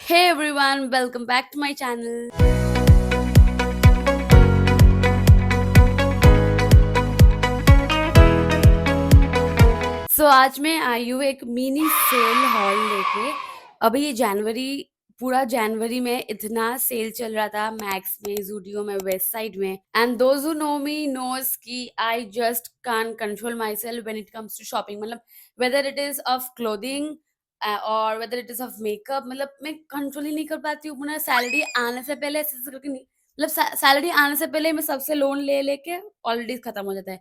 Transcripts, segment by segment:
Hey everyone, welcome back to my channel. आज मैं आई हूँ एक मिनी सेल हॉल लेके। अभी ये जनवरी, पूरा जनवरी में इतना सेल चल रहा था मैक्स में, ज़ूडियो में, वेस्ट साइड में। And those who know me knows कि I just can't control myself when it comes to shopping. मतलब whether it is of clothing और whether it is of makeup, मतलब मैं कंट्रोल ही नहीं कर पाती हूँ। अपना सैलरी आने से पहले ऐसे करके नहीं, मतलब सैलरी आने से पहले मैं सबसे लोन ले लेके ऑलरेडी खत्म हो जाता है।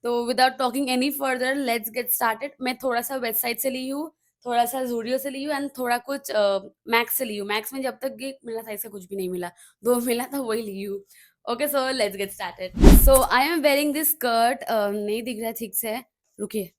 तो without talking any further let's get started. मैं थोड़ा सा वेबसाइट से ली हूँ, थोड़ा सा ज़ूडियो से ली हूँ एंड थोड़ा कुछ मैक्स से ली हूँ। मैक्स में जब तक कि मेरा साइज़ से कुछ भी नहीं मिला, 2 मिला तो वही ली हूँ। Okay so let's get started. So I am wearing this skirt, नहीं दिख रहा है ठीक से, रुकिए।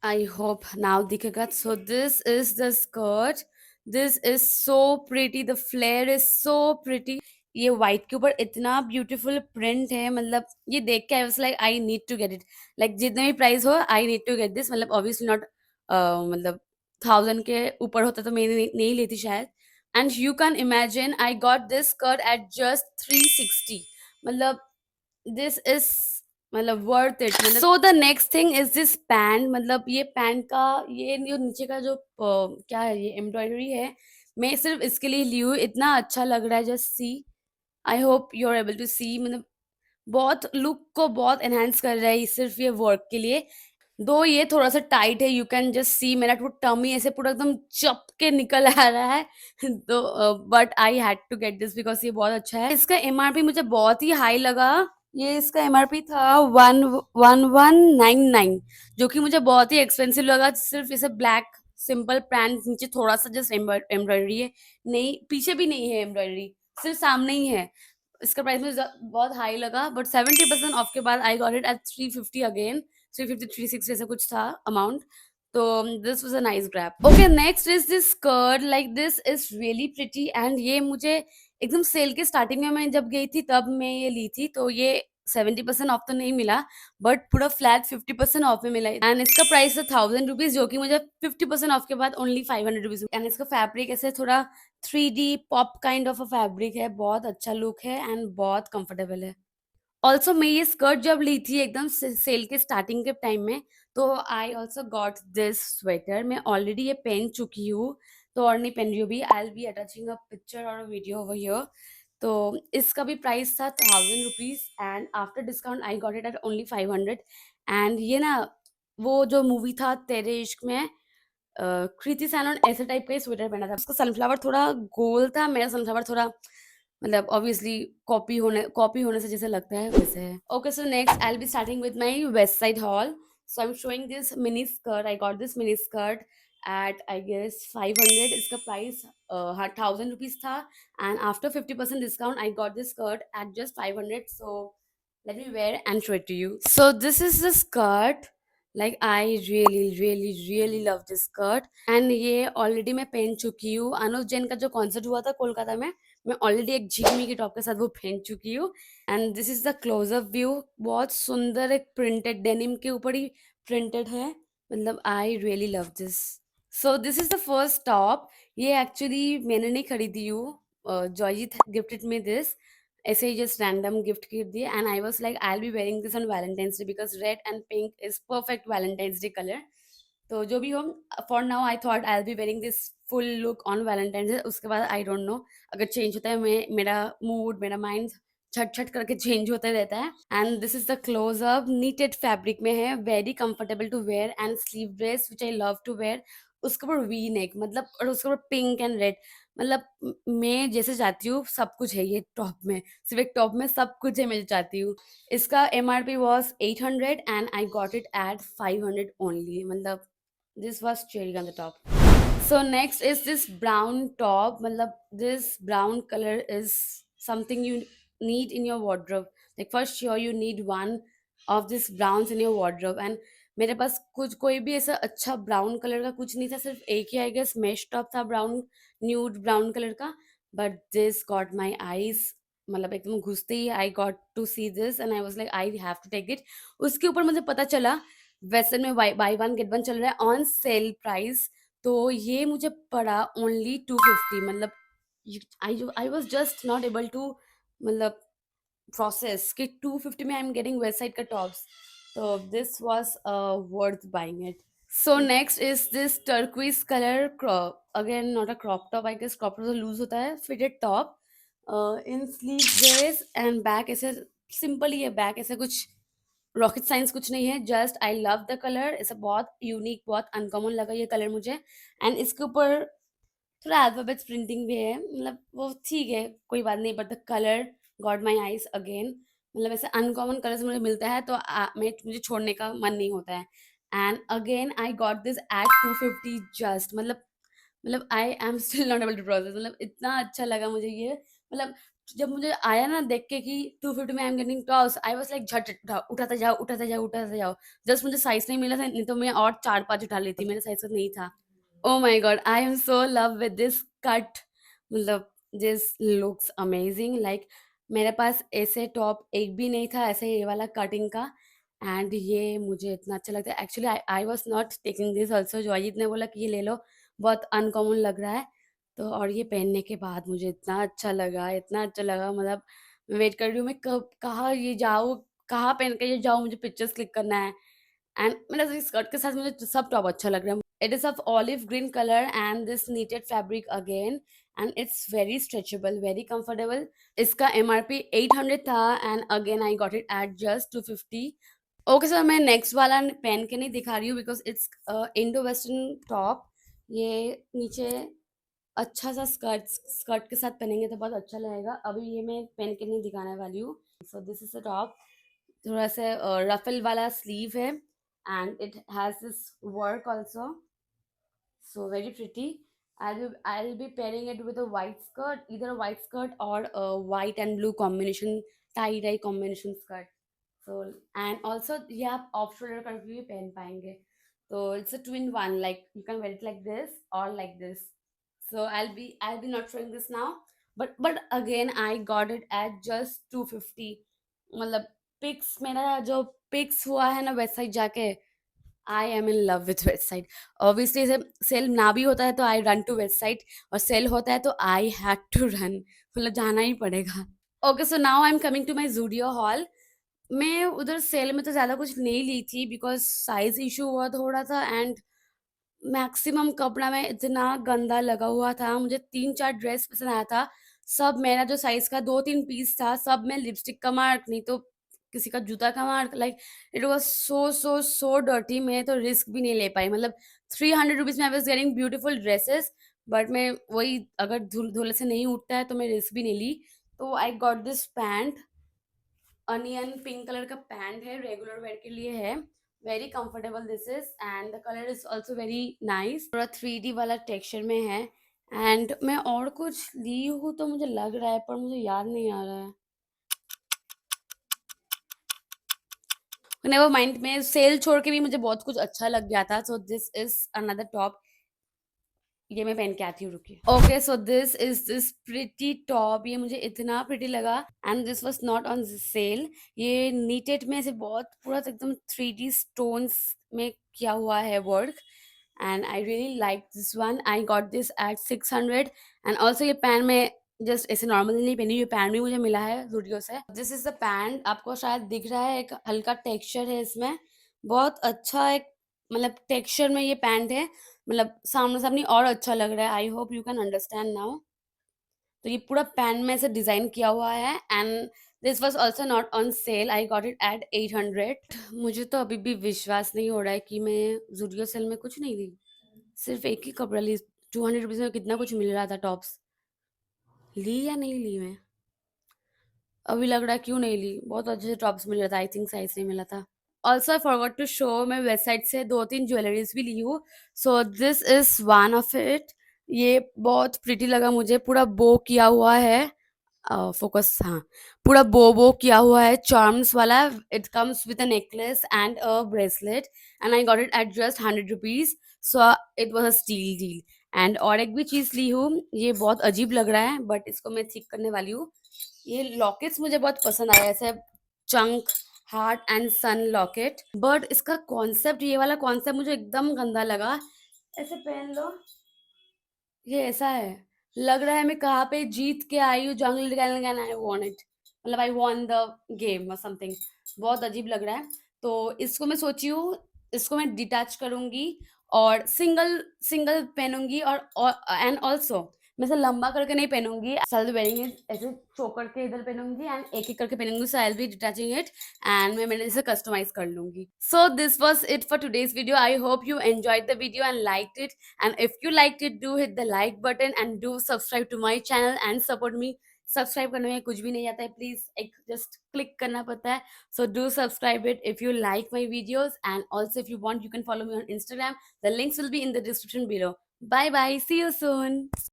I hope now दिखेगा. So this is the skirt. This is so pretty. The flare is so pretty. ये white के ऊपर इतना beautiful print है, मतलब ये देख के I was like I need to get it. Like जितने भी price हो I need to get this. मतलब obviously not मतलब 1000 के ऊपर होता तो मैं नहीं लेती शायद. And you can imagine I got this skirt at just 360. मतलब दिस इज, मतलब वर्थ इट। मतलब so the next thing is this pant. मतलब ये पैंट का ये जो नीचे का जो क्या है, ये एम्ब्रॉयडरी है, मैं सिर्फ इसके लिए ली हूँ। इतना अच्छा लग रहा है, just see. I hope you are able to see. मतलब बहुत लुक को बहुत एनहांस कर रहा है सिर्फ ये वर्क के लिए। दो ये थोड़ा सा टाइट है, यू कैन जस्ट सी मेरा टमी ऐसे पूरा एकदम चप के निकल आ रहा है। तो but I had to get this because ये बहुत अच्छा है। इसका एमआरपी मुझे बहुत ही हाई लगा। ये इसका एमआरपी था 1199, जो कि मुझे बहुत ही एक्सपेंसिव लगा। सिर्फ इसे ब्लैक सिंपल पैंट, नीचे थोड़ा सा जस्ट एम्ब्रॉयडरी है, नहीं पीछे भी नहीं है एम्ब्रॉयडरी, सिर्फ सामने ही है। इसका प्राइस मुझे बहुत हाई लगा, बट 70% ऑफ के बाद आई गॉट इट एट 350 अगेन। 350 360 ऐसा कुछ था अमाउंट। तो this was a nice grab. Okay next is this skirt. Like this is really pretty and ये मुझे एकदम सेल के स्टार्टिंग में मैं जब गई थी तब मैं ये ली थी। तो ये 70% ऑफ तो नहीं मिला, बट पूरा फ्लैट 50% ऑफ में मिला एंड इसका प्राइस है 1000 रुपीज, जो कि मुझे 50% ऑफ के बाद ओनली 500 रुपीज। एंड इसका फैब्रिक ऐसे थोड़ा 3D pop kind of a fabric है, बहुत अच्छा लुक है एंड बहुत कंफर्टेबल है। ऑल्सो मैं ये स्कर्ट जब ली थी एकदम सेल के स्टार्टिंग के टाइम में, तो I also got this sweater. मैं ऑलरेडी ये पहन चुकी हूँ, तो और नहीं पहन रही हूँ भी। आई will B attaching a picture और वीडियो ओवर हियर। तो इसका भी प्राइस था 1000 rupees and after discount I got it eight only 500। And ये ना, वो जो मूवी था तेरे इश्क में, कृति सैनन ऐसे टाइप का ही स्वेटर पहना था। उसका सनफ्लावर थोड़ा गोल था, मेरा सनफ्लावर थोड़ा मतलब ऑब्वियसली कॉपी होने से जैसे लगता है वैसे है। Okay so next I will be starting with my Westside haul. So I am showing this mini skirt. I got this mini skirt at I guess 500। इसका प्राइस 1000 रुपीज था and after 50% discount I got this skirt at just 500। So let me wear and show it to you. So this is the skirt. Like I really love this skirt and ये already मैं पहन चुकी हूँ। अनुज जैन का जो concert हुआ था कोलकाता में, मैं ऑलरेडी एक झिगमी के टॉप के साथ वो पहन चुकी हूँ। And this is the close up view. बहुत सुंदर एक प्रिंटेड डेनिम के ऊपर ही प्रिंटेड है। मतलब I really love this. So this is the first top. ये एक्चुअली मैंने नहीं खरीदी हूँ, जॉयजीत गिफ्टेड मी दिस। ऐसे ही जस्ट रैंडम गिफ्ट कर दिए and I was like I will B wearing this on Valentine's day because red and pink is perfect Valentine's day colour. तो जो भी हो, for now I thought I will B wearing this full look on Valentine's day. उसके बाद I don't know, अगर change होता है, मैं मेरा मूड, मेरा माइंड छट छट करके चेंज होता रहता है। And this is the close up. Knitted fabric में है, very comfortable to wear and sleeve dress which I love to wear. उसके ऊपर वी नेक, मतलब और उसके ऊपर पिंक एंड रेड, मतलब मैं जैसे चाहती हूँ सब कुछ है ये टॉप में। सिर्फ एक टॉप में सब कुछ है, मैं चाहती हूँ। इसका MRP was 800 and I got it at 500 only. मतलब this was cherry on the top. So next is this brown top. मतलब this brown color is something you need in your wardrobe. Like for sure you need one of this browns in your wardrobe. And मेरे पास कुछ कोई भी ऐसा अच्छा brown colour का कुछ नहीं था, सिर्फ एक ही आई गेस मेश टॉप था ब्राउन, न्यूड ब्राउन कलर का। But this got my eyes, मतलब एकदम घुसते ही I got to see this and I was like I have to take it. उसके ऊपर मुझे पता चला वेस्टर्न में बाई वन गेट वन चल रहा है ऑन सेल प्राइस। तो ये मुझे पड़ा ओनली 250, मतलब I was just not able to मतलब प्रोसेस कि 250 में I am getting Westside का टॉप्स, तो this was worth buying it. So next is this turquoise color crop. Again, not a crop top. I guess crop top तो loose होता है. Fitted top. In sleeveless and back ऐसे simple ही है. Back ऐसे कुछ rocket science कुछ नहीं है. Just I love the colour. ऐसा बहुत यूनिक, बहुत अनकॉमन लगा ये कलर मुझे. एंड इसके ऊपर थोड़ा अल्फाबेट्स प्रिंटिंग भी है. मतलब वो ठीक है, कोई बात नहीं. But the colour got my eyes again. मतलब ऐसे अनकॉमन कलर्स मुझे मिलता है तो मुझे छोड़ने का मन नहीं होता है. And again I got this at 250 just. मतलब I am still not able to process. मतलब इतना अच्छा लगा मुझे ये. मतलब जब मुझे आया ना देख के कि 250 में I am getting toss, I was like झट उठाते जाओ उठाते जाओ उठाते जाओ. जस्ट मुझे साइज नहीं मिला था, नहीं तो मैं और 4-5 उठा लेती. मेरे साइज का नहीं था. Oh my god, I am so in love with this cut. मतलब this looks amazing. Like मेरे पास ऐसे टॉप एक भी नहीं था ऐसे ये वाला कटिंग का. एंड ये मुझे इतना अच्छा लगता है. Actually I was not taking this also. जो अजीत ने बोला कि ये ले लो, बहुत अनकॉमन लग रहा है. तो और ये पहनने के बाद मुझे इतना अच्छा लगा, इतना अच्छा लगा. मतलब मैं वेट कर रही हूँ मैं कब कहाँ ये जाऊँ, कहाँ पहन के ये जाऊँ, मुझे पिक्चर्स क्लिक करना है. एंड मतलब इस स्कर्ट के साथ मुझे सब टॉप अच्छा लग रहा है. It is of olive green color and this knitted fabric again, and it's very stretchable, very comfortable. इसका MRP 800 था and again I got it at just 250. Okay sir, मैं नेक्स्ट वाला पहन के नहीं दिखा रही हूँ because it's Indo western top. ये नीचे अच्छा सा स्कर्ट स्कर्ट के साथ पहनेंगे तो बहुत अच्छा लगेगा. अभी ये मैं पहन के नहीं दिखाने वाली हूँ. So this is the top. थोड़ा सा रफल वाला स्लीव है and it has this work also. So very pretty. I'll be pairing it with a white skirt, either a white skirt or a white and blue combination, tie dye combination skirt. So and also ये आप off shoulder करके भी पहन पाएंगे. तो it's a two in one. Like you can wear it like this or like this. So I'll be not showing this now. But again I got it at just 250. मतलब pics मेरा जो pics हुआ है ना website जाके, I am in love with website. Obviously जब cell ना भी होता है तो आई रन टू वेबसाइट, और सेल होता है तो आई हैड टू रन. मतलब जाना ही पड़ेगा. Okay so now I am coming to my Zudio haul. मैं उधर सेल में तो ज़्यादा कुछ नहीं ली थी बिकॉज साइज इशू हुआ थोड़ा सा. एंड मैक्सिमम कपड़ा में इतना गंदा लगा हुआ था. मुझे 3-4 ड्रेस पसंद आया था. सब मेरा जो साइज़ का 2-3 पीस था, सब में लिपस्टिक का मार्क, नहीं तो किसी का जूता का mark. Like it was so dirty. मैं तो रिस्क भी नहीं ले पाई. मतलब 300 रुपीज़ में I was getting beautiful dresses. But मैं वही, अगर धुलने से नहीं उठता है तो मैं रिस्क भी नहीं ली. तो आई got this pant. Onion pink colour का पैंट है, रेगुलर वेयर के लिए है. Very comfortable this is. And the colour is also very nice. थोड़ा 3D वाला टेक्सचर में है. एंड मैं और कुछ ली हूँ तो मुझे लग रहा है, पर मुझे याद नहीं आ रहा है. Never mind. में सेल छोड़ के भी मुझे बहुत कुछ अच्छा लग गया था. सो दिस इज अनदर टॉप. ये मैं पहन के आती हूँ, रुकिए. Okay so this is this pretty top. ये मुझे इतना प्रिटी लगा. And this was not on sale. ये नीटेड में से बहुत पूरा एकदम 3D स्टोन्स में किया हुआ है work. And I really like this one. I got this eight 600. And also ये पैन में जस्ट ऐसे नॉर्मली नहीं पहनी, ये पैन भी मुझे मिला है जूडियो से. This is the pant. आपको शायद दिख रहा है, एक हल्का टेक्सचर है इसमें. बहुत अच्छा एक मतलब टेक्सचर में ये पैंट है. मतलब सामने-सामने और अच्छा लग रहा है. आई hope you can understand now. तो ये पूरा पैन में ऐसे डिज़ाइन किया हुआ है. And this was also not on sale. I got it eight 800. मुझे तो अभी भी विश्वास नहीं हो रहा है कि मैं ज़ूडियो सेल में कुछ नहीं ली. सिर्फ़ एक ही कपड़ा ली. 200 रुपीज़ में कितना कुछ मिल रहा था टॉप्स. ली या नहीं ली मैं? अभी लग रहा है क्यों नहीं ली. बहुत अच्छे से टॉप्स मिल रहा था. आई थिंक साइज़ नहीं मिला था. Also I forgot to show, मैं वेबसाइट से 2-3 ज्वेलरीज भी ली हूँ. So this is one of it. ये बहुत प्रिटी लगा मुझे. पूरा बो किया हुआ है. फोकस, हाँ. पूरा बो किया हुआ है, चार्म्स वाला. It comes with a necklace and a bracelet. And I got it eight just 100 rupees. So it was a steal deal. And और एक भी चीज़ ली हूँ. ये बहुत अजीब लग रहा है बट इसको मैं ठीक करने वाली हूँ. ये लॉकेट्स मुझे बहुत पसंद आया. ऐसे chunk, heart and sun locket. But इसका कॉन्सेप्ट, ये वाला कॉन्सेप्ट मुझे एकदम गंदा लगा. ऐसे पहन लो, ये ऐसा है, लग रहा है मैं कहाँ पे जीत के आई हूँ जंगल गैलन एंड आई वॉन्ट इट, मतलब आई वॉन द गेम और समथिंग। बहुत अजीब लग रहा है। तो इसको मैं सोची हूँ, इसको मैं डिटैच करूंगी और सिंगल सिंगल पहनूंगी, और एंड ऑल्सो मैं इसे लंबा करके नहीं पहनूंगी, आई वेयरिंग इट ऐसे शो करके इधर पहनूंगी एंड एक एक करके पहनूंगी, so I will be detaching it and मैं मैंने इसे कस्टमाइज कर लूंगी। So this was it for today's video. I hope you enjoyed the video and like it, and if you liked it, do hit the like button and do subscribe to my channel and support me. Subscribe करने में कुछ भी नहीं आता है, please एक just click करना पड़ता है। So do subscribe it if you like my videos, and also if you want you can follow me on Instagram, the links will be in the description below. Bye bye, see you soon.